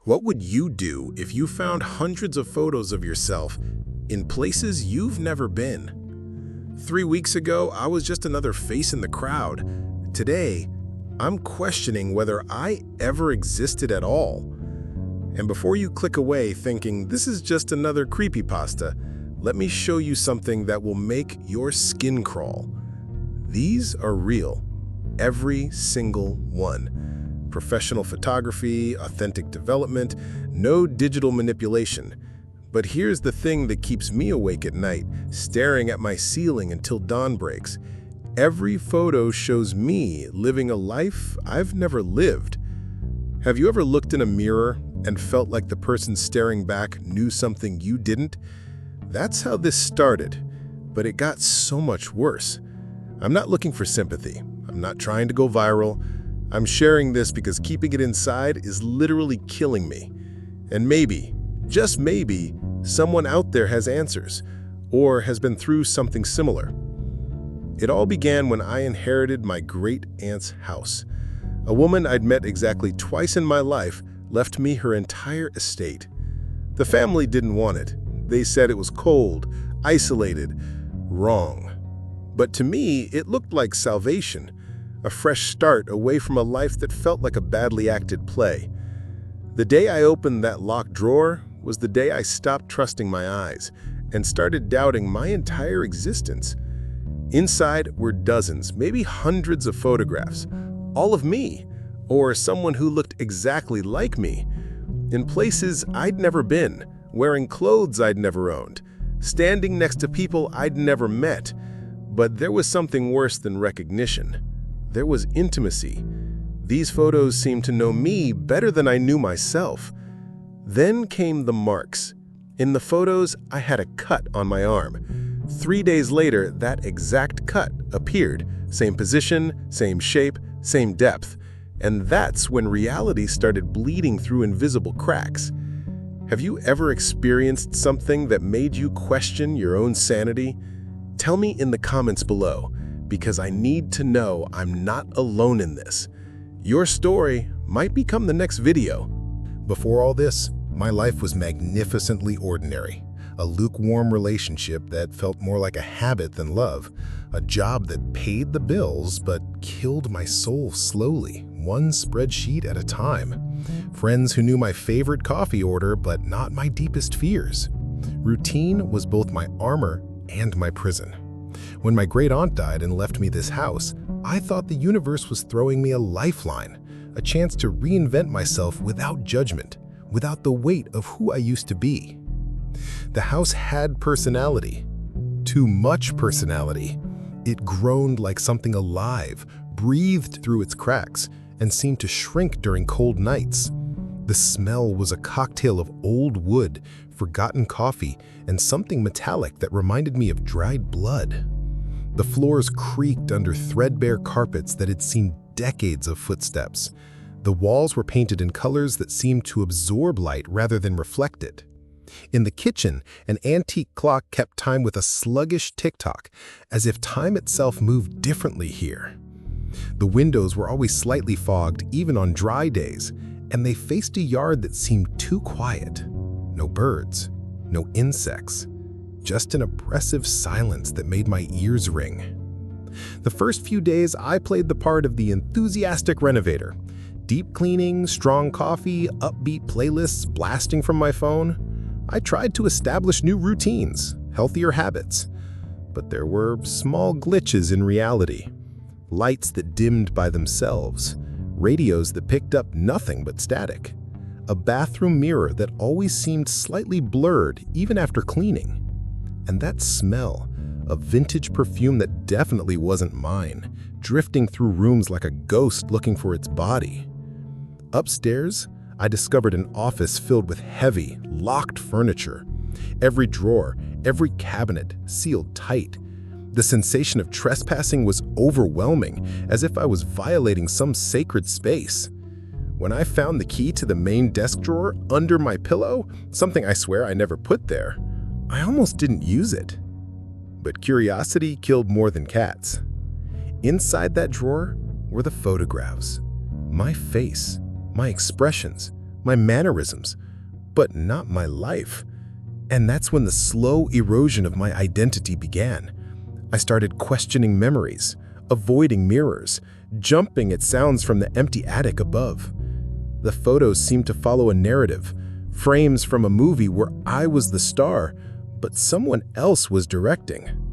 What would you do if you found hundreds of photos of yourself in places you've never been? 3 weeks ago, I was just another face in the crowd. Today, I'm questioning whether I ever existed at all. And before you click away thinking this is just another creepypasta, let me show you something that will make your skin crawl. These are real, every single one. Professional photography, authentic development, no digital manipulation. But here's the thing that keeps me awake at night, staring at my ceiling until dawn breaks. Every photo shows me living a life I've never lived. Have you ever looked in a mirror and felt like the person staring back knew something you didn't? That's how this started, but it got so much worse. I'm not looking for sympathy. I'm not trying to go viral. I'm sharing this because keeping it inside is literally killing me. And maybe, just maybe, someone out there has answers or has been through something similar. It all began when I inherited my great-aunt's house. A woman I'd met exactly twice in my life left me her entire estate. The family didn't want it. They said it was cold, isolated, wrong. But to me, it looked like salvation. A fresh start away from a life that felt like a badly acted play. The day I opened that locked drawer was the day I stopped trusting my eyes and started doubting my entire existence. Inside were dozens, maybe hundreds of photographs, all of me, or someone who looked exactly like me, in places I'd never been, wearing clothes I'd never owned, standing next to people I'd never met. But there was something worse than recognition. There was intimacy. These photos seemed to know me better than I knew myself. Then came the marks. In the photos, I had a cut on my arm. 3 days later, that exact cut appeared. Same position, same shape, same depth. And that's when reality started bleeding through invisible cracks. Have you ever experienced something that made you question your own sanity? Tell me in the comments below, because I need to know I'm not alone in this. Your story might become the next video. Before all this, my life was magnificently ordinary. A lukewarm relationship that felt more like a habit than love. A job that paid the bills but killed my soul slowly, one spreadsheet at a time. Friends who knew my favorite coffee order but not my deepest fears. Routine was both my armor and my prison. When my great-aunt died and left me this house, I thought the universe was throwing me a lifeline, a chance to reinvent myself without judgment, without the weight of who I used to be. The house had personality. Too much personality. It groaned like something alive, breathed through its cracks, and seemed to shrink during cold nights. The smell was a cocktail of old wood, forgotten coffee, and something metallic that reminded me of dried blood. The floors creaked under threadbare carpets that had seen decades of footsteps. The walls were painted in colors that seemed to absorb light rather than reflect it. In the kitchen, an antique clock kept time with a sluggish tick-tock, as if time itself moved differently here. The windows were always slightly fogged, even on dry days, and they faced a yard that seemed too quiet. No birds, no insects, just an oppressive silence that made my ears ring. The first few days, I played the part of the enthusiastic renovator. Deep cleaning, strong coffee, upbeat playlists blasting from my phone. I tried to establish new routines, healthier habits. But there were small glitches in reality. Lights that dimmed by themselves. Radios that picked up nothing but static. A bathroom mirror that always seemed slightly blurred even after cleaning. And that smell, a vintage perfume that definitely wasn't mine, drifting through rooms like a ghost looking for its body. Upstairs, I discovered an office filled with heavy, locked furniture. Every drawer, every cabinet sealed tight. The sensation of trespassing was overwhelming, as if I was violating some sacred space. When I found the key to the main desk drawer under my pillow, something I swear I never put there, I almost didn't use it. But curiosity killed more than cats. Inside that drawer were the photographs. My face, my expressions, my mannerisms, but not my life. And that's when the slow erosion of my identity began. I started questioning memories, avoiding mirrors, jumping at sounds from the empty attic above. The photos seemed to follow a narrative, frames from a movie where I was the star, but someone else was directing.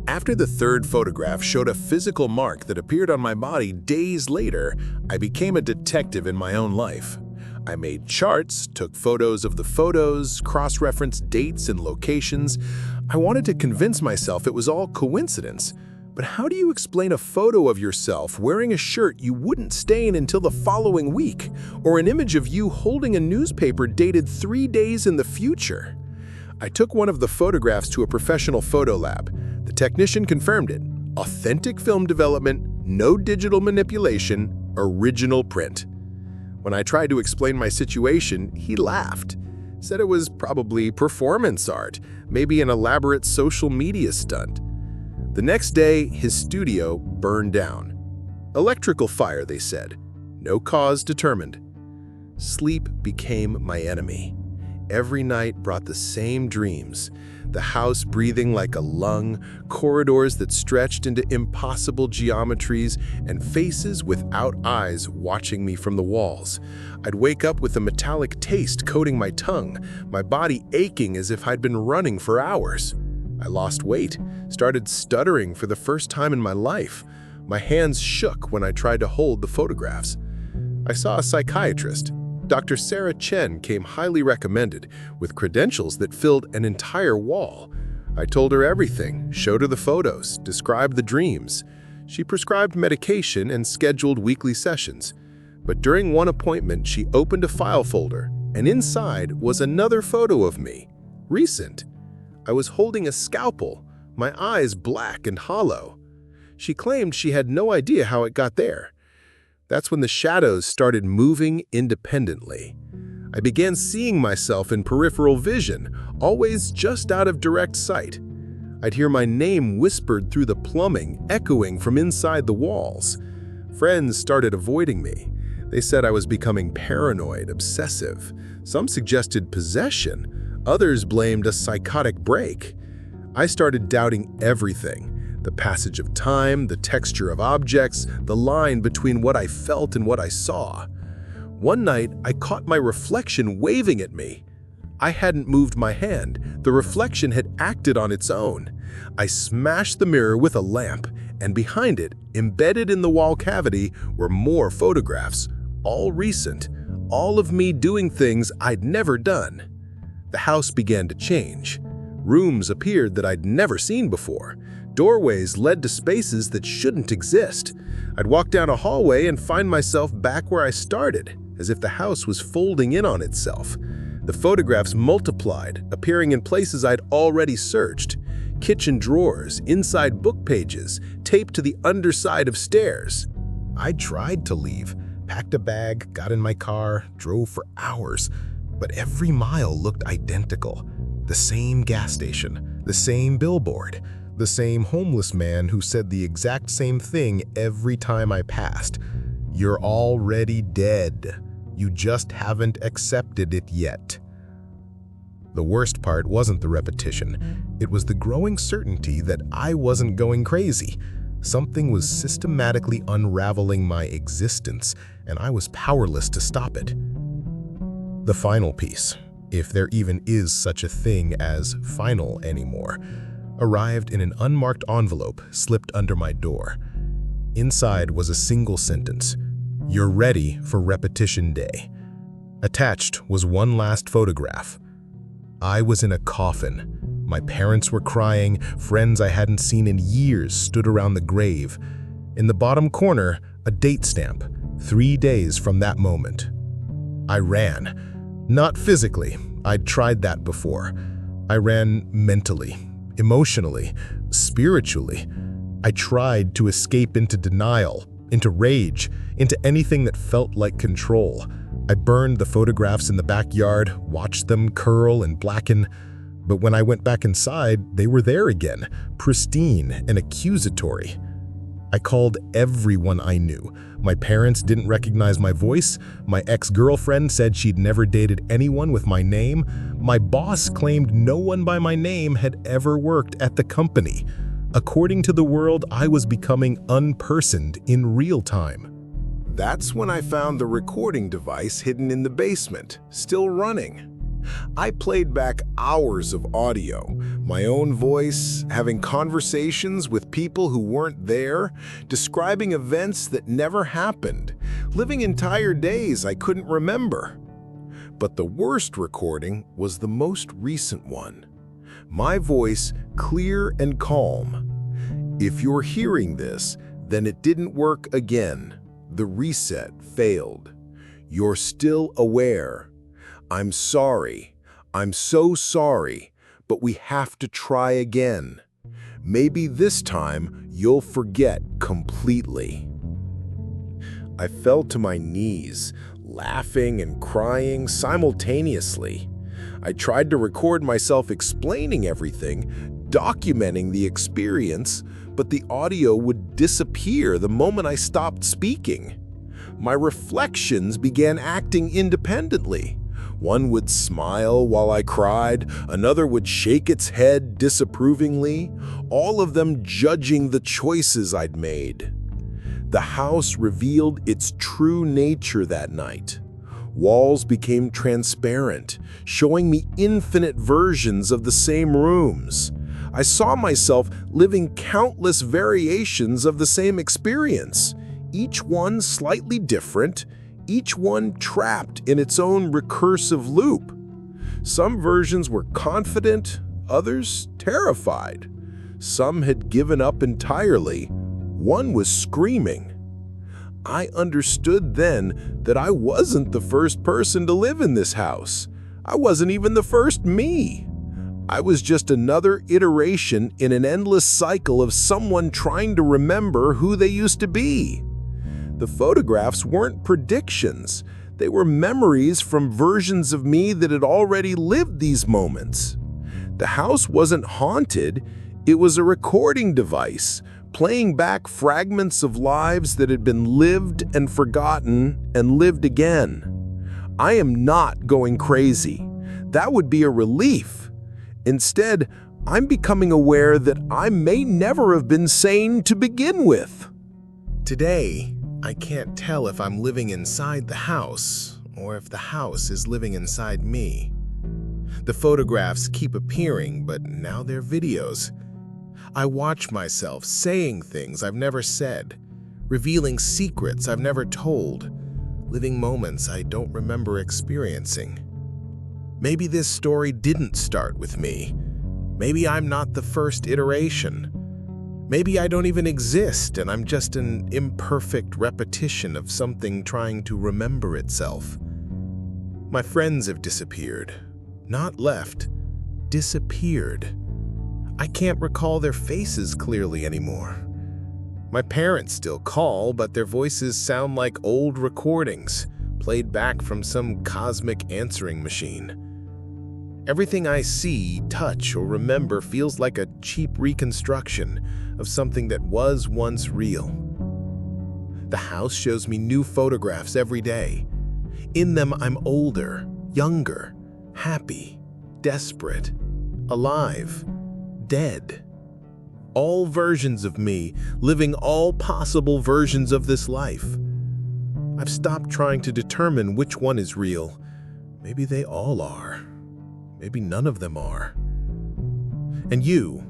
After the third photograph showed a physical mark that appeared on my body days later, I became a detective in my own life. I made charts, took photos of the photos, cross-referenced dates and locations. I wanted to convince myself it was all coincidence. But how do you explain a photo of yourself wearing a shirt you wouldn't stain until the following week, or an image of you holding a newspaper dated 3 days in the future? I took one of the photographs to a professional photo lab. The technician confirmed it. Authentic film development, no digital manipulation, original print. When I tried to explain my situation, he laughed. Said it was probably performance art, maybe an elaborate social media stunt. The next day, his studio burned down. Electrical fire, they said. No cause determined. Sleep became my enemy. Every night brought the same dreams. The house breathing like a lung, corridors that stretched into impossible geometries, and faces without eyes watching me from the walls. I'd wake up with a metallic taste coating my tongue, my body aching as if I'd been running for hours. I lost weight, started stuttering for the first time in my life. My hands shook when I tried to hold the photographs. I saw a psychiatrist. Dr. Sarah Chen came highly recommended, with credentials that filled an entire wall. I told her everything, showed her the photos, described the dreams. She prescribed medication and scheduled weekly sessions. But during one appointment, she opened a file folder, and inside was another photo of me. Recent. I was holding a scalpel, my eyes black and hollow. She claimed she had no idea how it got there. That's when the shadows started moving independently. I began seeing myself in peripheral vision, always just out of direct sight. I'd hear my name whispered through the plumbing, echoing from inside the walls. Friends started avoiding me. They said I was becoming paranoid, obsessive. Some suggested possession. Others blamed a psychotic break. I started doubting everything. The passage of time, the texture of objects, the line between what I felt and what I saw. One night, I caught my reflection waving at me. I hadn't moved my hand. The reflection had acted on its own. I smashed the mirror with a lamp, and behind it, embedded in the wall cavity, were more photographs, all recent, all of me doing things I'd never done. The house began to change. Rooms appeared that I'd never seen before. Doorways led to spaces that shouldn't exist. I'd walk down a hallway and find myself back where I started, as if the house was folding in on itself. The photographs multiplied, appearing in places I'd already searched. Kitchen drawers, inside book pages, taped to the underside of stairs. I tried to leave, packed a bag, got in my car, drove for hours, but every mile looked identical. The same gas station, the same billboard, the same homeless man who said the exact same thing every time I passed. You're already dead. You just haven't accepted it yet. The worst part wasn't the repetition. It was the growing certainty that I wasn't going crazy. Something was systematically unraveling my existence, and I was powerless to stop it. The final piece, if there even is such a thing as final anymore, arrived in an unmarked envelope slipped under my door. Inside was a single sentence: "You're ready for repetition day." Attached was one last photograph. I was in a coffin. My parents were crying, friends I hadn't seen in years stood around the grave. In the bottom corner, a date stamp, 3 days from that moment. I ran. Not physically, I'd tried that before. I ran mentally, emotionally, spiritually. I tried to escape into denial, into rage, into anything that felt like control. I burned the photographs in the backyard, watched them curl and blacken. But when I went back inside, they were there again, pristine and accusatory. I called everyone I knew, My parents didn't recognize my voice. My ex-girlfriend said she'd never dated anyone with my name. My boss claimed no one by my name had ever worked at the company. According to the world, I was becoming unpersoned in real time. That's when I found the recording device hidden in the basement, still running. I played back hours of audio, my own voice, having conversations with people who weren't there, describing events that never happened, living entire days I couldn't remember. But the worst recording was the most recent one. My voice clear and calm. If you're hearing this, then it didn't work again. The reset failed. You're still aware. I'm sorry. I'm so sorry, but we have to try again. Maybe this time you'll forget completely. I fell to my knees, laughing and crying simultaneously. I tried to record myself explaining everything, documenting the experience, but the audio would disappear the moment I stopped speaking. My reflections began acting independently. One would smile while I cried, another would shake its head disapprovingly, all of them judging the choices I'd made. The house revealed its true nature that night. Walls became transparent, showing me infinite versions of the same rooms. I saw myself living countless variations of the same experience, each one slightly different, each one trapped in its own recursive loop. Some versions were confident, others terrified. Some had given up entirely. One was screaming. I understood then that I wasn't the first person to live in this house. I wasn't even the first me. I was just another iteration in an endless cycle of someone trying to remember who they used to be. The photographs weren't predictions. They were memories from versions of me that had already lived these moments. The house wasn't haunted. It was a recording device, playing back fragments of lives that had been lived and forgotten and lived again. I am not going crazy. That would be a relief. Instead, I'm becoming aware that I may never have been sane to begin with. Today, I can't tell if I'm living inside the house or if the house is living inside me. The photographs keep appearing, but now they're videos. I watch myself saying things I've never said, revealing secrets I've never told, living moments I don't remember experiencing. Maybe this story didn't start with me. Maybe I'm not the first iteration. Maybe I don't even exist and I'm just an imperfect repetition of something trying to remember itself. My friends have disappeared. Not left, disappeared. I can't recall their faces clearly anymore. My parents still call, but their voices sound like old recordings, played back from some cosmic answering machine. Everything I see, touch, or remember feels like a cheap reconstruction of something that was once real. The house shows me new photographs every day. In them, I'm older, younger, happy, desperate, alive, dead. All versions of me, living all possible versions of this life. I've stopped trying to determine which one is real. Maybe they all are. Maybe none of them are. And you,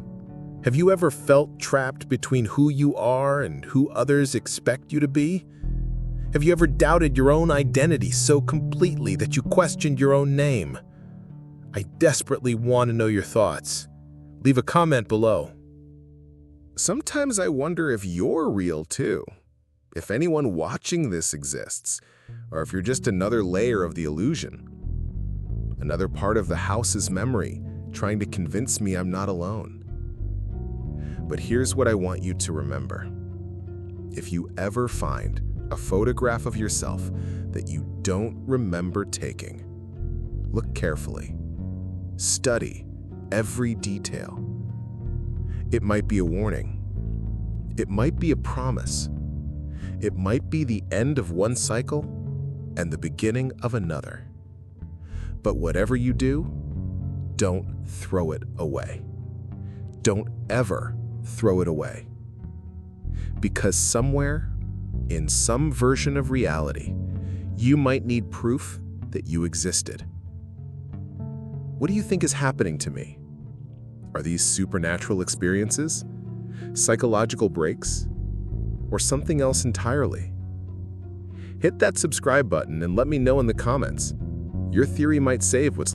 have you ever felt trapped between who you are and who others expect you to be? Have you ever doubted your own identity so completely that you questioned your own name? I desperately want to know your thoughts. Leave a comment below. Sometimes I wonder if you're real too. If anyone watching this exists, or if you're just another layer of the illusion. Another part of the house's memory, trying to convince me I'm not alone. But here's what I want you to remember. If you ever find a photograph of yourself that you don't remember taking, look carefully. Study every detail. It might be a warning. It might be a promise. It might be the end of one cycle and the beginning of another. But whatever you do, don't throw it away. Don't ever throw it away. Because somewhere, in some version of reality, you might need proof that you existed. What do you think is happening to me? Are these supernatural experiences, psychological breaks, or something else entirely? Hit that subscribe button and let me know in the comments. Your theory might save what's